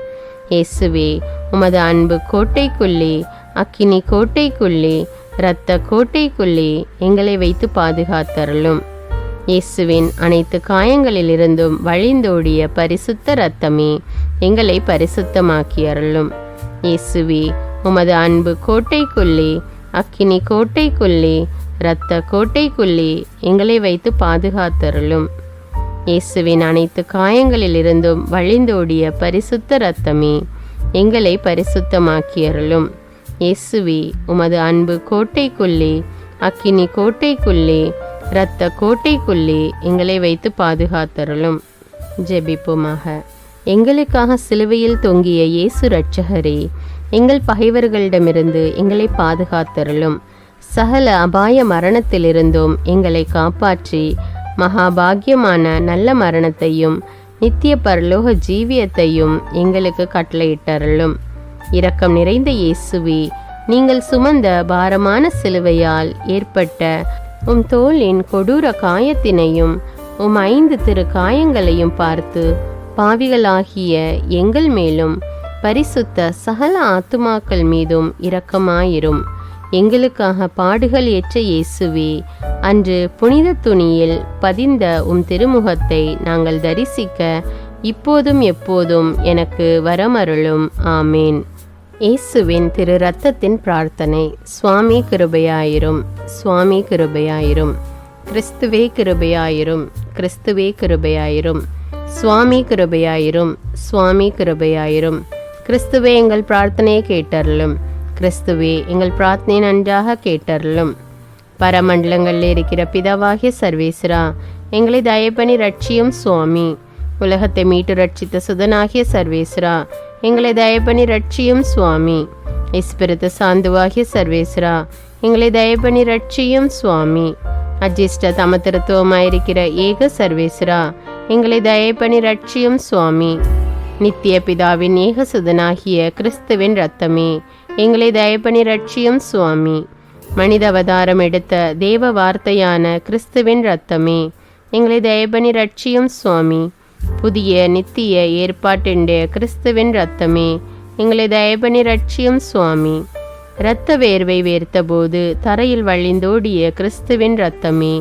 இயேசுவே, உமது அன்பு கோட்டைக்குள்ளே, அக்கினி கோட்டைக்குள்ளே, இரத்த கோட்டைக்குள்ளே எங்களை வைத்து பாதுகாத்தருளும். இயேசுவின் அனைத்து காயங்களிலிருந்தும் வழிந்தோடிய பரிசுத்த இரத்தமே எங்களை பரிசுத்தமாக்கி அருளும். இயேசுவே, உமது அன்பு கோட்டைக்குள்ளே, அக்கினி கோட்டைக்குள்ளே, இரத்த கோட்டைக்குள்ளே எங்களை வைத்து பாதுகாத்தருளும். இயேசுவின் அனைத்து காயங்களிலிருந்தும் வழிந்தோடிய பரிசுத்த இரத்தமே எங்களை பரிசுத்தமாக்கி அருளும். இயேசுவே, உமது அன்பு கோட்டைக்குள்ளே, அக்கினி கோட்டைக்குள்ளே, இரத்த கோட்டைக்குள்ளே எங்களை வைத்து பாதுகாத்தருளும். ஜெபிப்போமாக. எங்களுக்காக சிலுவையில் தொங்கிய இயேசு இரட்சகரே, எங்கள் பகைவர்களிடமிருந்து எங்களை பாதுகாத்தருளும். சகல அபாய மரணத்திலிருந்தும் எங்களை காப்பாற்றி மகாபாகியமான நல்ல மரணத்தையும் நித்திய பரலோக ஜீவியத்தையும் எங்களுக்கு கட்டளையிட்டருளும். இரக்கம் நிறைந்த இயேசுவே, நீங்கள் சுமந்த பாரமான சிலுவையால் ஏற்பட்ட உம் தோளின் கொடூர காயத்தினையும் உம் 5 திரு காயங்களையும் பார்த்து பாவிகளாகிய எங்கள் மேலும் பரிசுத்த சகல ஆத்துமாக்கள் மீதும் இரக்கமாயிரும். எங்களுக்காக பாடுகள் ஏற்ற இயேசுவே, அன்று புனித துணியில் பதிந்த உம் திருமுகத்தை நாங்கள் தரிசிக்க இப்போதும் எப்போதும் எனக்கு வரமருளும். ஆமேன். இயேசுவின் திரு இரத்தத்தின் பிரார்த்தனை. சுவாமி கிருபையாயிரும், சுவாமி கிருபையாயிரும். கிறிஸ்துவே கிருபையாயிரும், கிறிஸ்துவே கிருபையாயிரும். சுவாமி கிருபையாயிரும், சுவாமி கிருபையாயிரும். கிறிஸ்துவே எங்கள் பிரார்த்தனையை கேட்டருளும், கிறிஸ்துவே எங்கள் பிரார்த்தனை நன்றாக கேட்டருளும். பரமண்டலங்களில் இருக்கிற பிதாவாகிய சர்வேஸ்வரா, எங்களை தயப்பணி ரட்சியும் சுவாமி. உலகத்தை மீட்டு ரட்சித்த சுதனாகிய சர்வேஸ்வரா, எங்களை தயப்பணி ரட்சியும் சுவாமி. இஸ்பிரித்து சாந்துவாகிய சர்வேஸ்வரா, எங்களை தயப்பணி ரட்சியும் சுவாமி. அஜிஷ்ட தமத்திருத்துவமாயிருக்கிற ஏக சர்வேஸ்வரா, எங்களை தயப்பணி ரட்சியும் சுவாமி. நித்திய பிதாவின் ஏக சுதனாகிய கிறிஸ்துவின் இரத்தமே, எங்களை தயப்பணி ரட்சியும் சுவாமி. மனித அவதாரம் எடுத்த தேவ வார்த்தையான கிறிஸ்துவின் இரத்தமே, எங்களை தயப்பணி ரட்சியும் சுவாமி. புதிய நித்திய ஏற்பாட்டிൻ്റെ கிறிஸ்துவின் இரத்தமே, எங்களை தயப்பணி ரட்சியும் சுவாமி. இரத்த வேர்வை வேர்த்தபோது தரையில் வழிந்தோடிய கிறிஸ்துவின் இரத்தமே,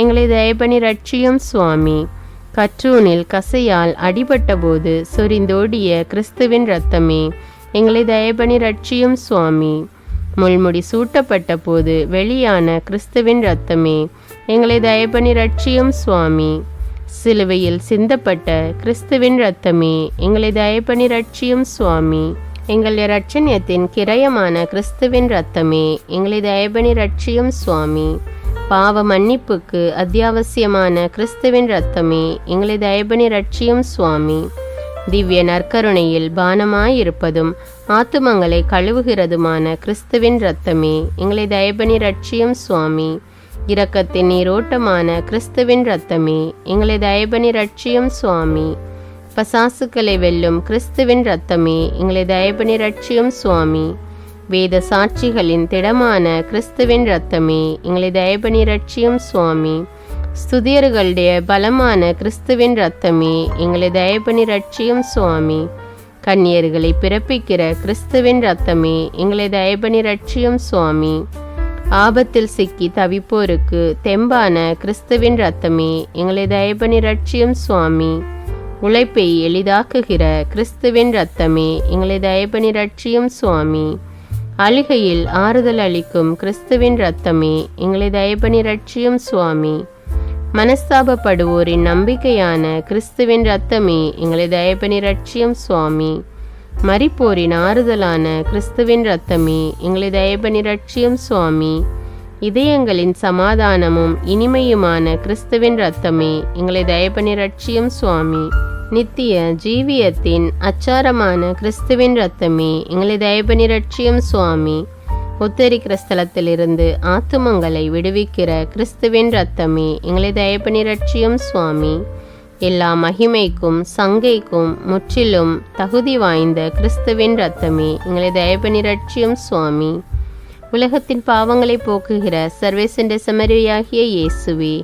எங்களை தயப்பணி ரட்சியும் சுவாமி. கற்றூனில் கசையால் அடிபட்ட போது சொரிந்தோடிய கிறிஸ்துவின் இரத்தமே, எங்களை தயப்பணி ரட்சியும் சுவாமி. முள்முடி சூட்டப்பட்ட போது வெளியான கிறிஸ்துவின் இரத்தமே, எங்களை தயப்பணி ரட்சியும் சுவாமி. சிலுவையில் சிந்தப்பட்ட கிறிஸ்துவின் இரத்தமே, எங்களை தயப்பணி ரட்சியும் சுவாமி. எங்கள் இரட்சணியத்தின் கிரயமான கிறிஸ்துவின் இரத்தமே, எங்களை தயப்பணி ரட்சியும் சுவாமி. பாவ மன்னிப்புக்கு அத்தியாவசியமான கிறிஸ்துவின் இரத்தமே, எங்களை தயப்பணி ரட்சியும் சுவாமி. திவ்ய நற்கருணையில் பானமாயிருப்பதும் ஆத்துமங்களை கழுவுகிறதுமான கிறிஸ்துவின் இரத்தமே, எங்களை தயப்பணி ரட்சியும் சுவாமி. இரக்கத்தின் நீரோட்டமான கிறிஸ்துவின் இரத்தமே, எங்களை தயப்பணி ரட்சியும் சுவாமி. பசாசுக்களை வெல்லும் கிறிஸ்துவின் இரத்தமே, எங்களை தயப்பணி ரட்சியும் சுவாமி. வேத சாட்சிகளின் திடமான கிறிஸ்துவின் இரத்தமே, எங்களை தயப்பணி ரட்சியும் சுவாமி. ஸ்துதியர்களுடைய பலமான கிறிஸ்துவின் இரத்தமே, எங்களை தயப்பணி ரட்சியும் சுவாமி. கன்னியர்களை பிறப்பிக்கிற கிறிஸ்துவின் இரத்தமே, எங்களை தயப்பணி ரட்சியும் சுவாமி. ஆபத்தில் சிக்கி தவிப்போருக்கு தெம்பான கிறிஸ்துவின் இரத்தமே, எங்களை தயப்பணி ரட்சியும் சுவாமி. உழைப்பை எளிதாக்குகிற கிறிஸ்துவின் இரத்தமே, எங்களை தயப்பணி ரட்சியும் சுவாமி. அழுகையில் ஆறுதல் அளிக்கும் கிறிஸ்துவின் இரத்தமே, எங்களை தயப்பணி ரட்சியும் சுவாமி. மனஸ்தாபப்படுவோரின் நம்பிக்கையான கிறிஸ்துவின் இரத்தமே, எங்களை தயப்பணி ரட்சியும் சுவாமி. மரிப்போரின் ஆறுதலான கிறிஸ்துவின் இரத்தமே, எங்களை தயப்பணி ரட்சியும் சுவாமி. இதயங்களின் சமாதானமும் இனிமையுமான கிறிஸ்துவின் இரத்தமே, எங்களை தயப்பணி ரட்சியும் சுவாமி. நித்திய ஜீவியத்தின் அச்சாரமான கிறிஸ்துவின் இரத்தமே, எங்களை தயப்பணி ரட்சியும் சுவாமி. உத்தரிக்கிற ஸ்தலத்திலிருந்து ஆத்துமங்களை விடுவிக்கிற கிறிஸ்துவின் இரத்தமே, எங்களை தயப்பணி ரட்சியும் சுவாமி. எல்லா மகிமைக்கும் சங்கைக்கும் முற்றிலும் தகுதி வாய்ந்த கிறிஸ்துவின் இரத்தமே, எங்களை தயப்பணி ரட்சியும் சுவாமி. உலகத்தின் பாவங்களை போக்குகிற சர்வேசண்ட செம்மறியாகிய இயேசுவே,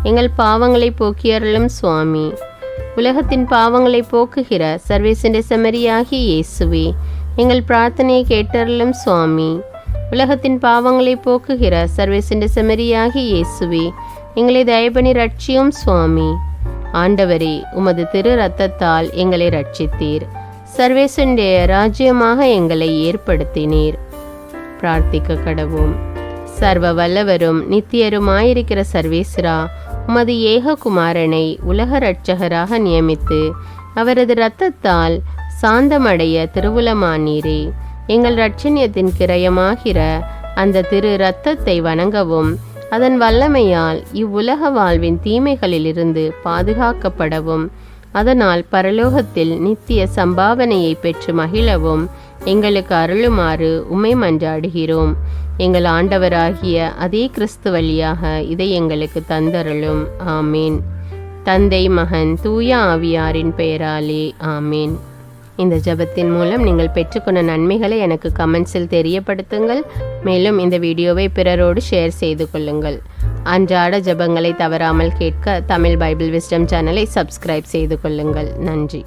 எங்கள் பாவங்களை போக்கியருளும் சுவாமி. உலகத்தின் பாவங்களை போக்குகிற சர்வேசண்ட செம்மறியாகிய இயேசுவே, எங்கள் பிரார்த்தனையை கேட்டருளும் சுவாமி. உலகத்தின் பாவங்களை போக்குகிற சர்வேசண்ட செம்மறியாகிய இயேசுவே, எங்களை தயப்பணி ரட்சியும் சுவாமி. ஆண்டவரே, உமது திரு இரத்தத்தால் எங்களை ரட்சித்தீர். சர்வேசண்ட ராஜ்யமாக எங்களை ஏற்படுத்தினீர். பிரார்த்திக்க கடவோம். சர்வ வல்லவரும் நித்தியருமாயிருக்கிற சர்வேஸ்வரா, உமது ஏககுமாரனை உலக இரட்சகராக நியமித்து அவரது இரத்தத்தால் சாந்தமடைய திருவுளமானீரே. எங்கள் இரட்சணியத்தின் கிரயமாகிற அந்த திரு இரத்தத்தை வணங்கவும் அதன் வல்லமையால் இவ்வுலக வாழ்வின் தீமைகளிலிருந்து பாதுகாக்கப்படவும் அதனால் பரலோகத்தில் நித்திய சம்பாவனையை பெற்று மகிழவும் எங்களுக்கு அருளுமாறு உம்மை மன்றாடுகிறோம். எங்கள் ஆண்டவராகிய அதே கிறிஸ்து வழியாக இதை எங்களுக்கு தந்தருளும். ஆமேன். தந்தை, மகன், தூய ஆவியாரின் பெயராலே ஆமேன். இந்த ஜெபத்தின் மூலம் நீங்கள் பெற்றுக்கொண்ட நன்மைகளை எனக்கு கமெண்ட்ஸில் தெரியப்படுத்துங்கள். மேலும் இந்த வீடியோவை பிறரோடு ஷேர் செய்து கொள்ளுங்கள். அன்றாட ஜெபங்களை தவறாமல் கேட்க தமிழ் பைபிள் விஸ்டம் சேனலை சப்ஸ்கிரைப் செய்து கொள்ளுங்கள். நன்றி.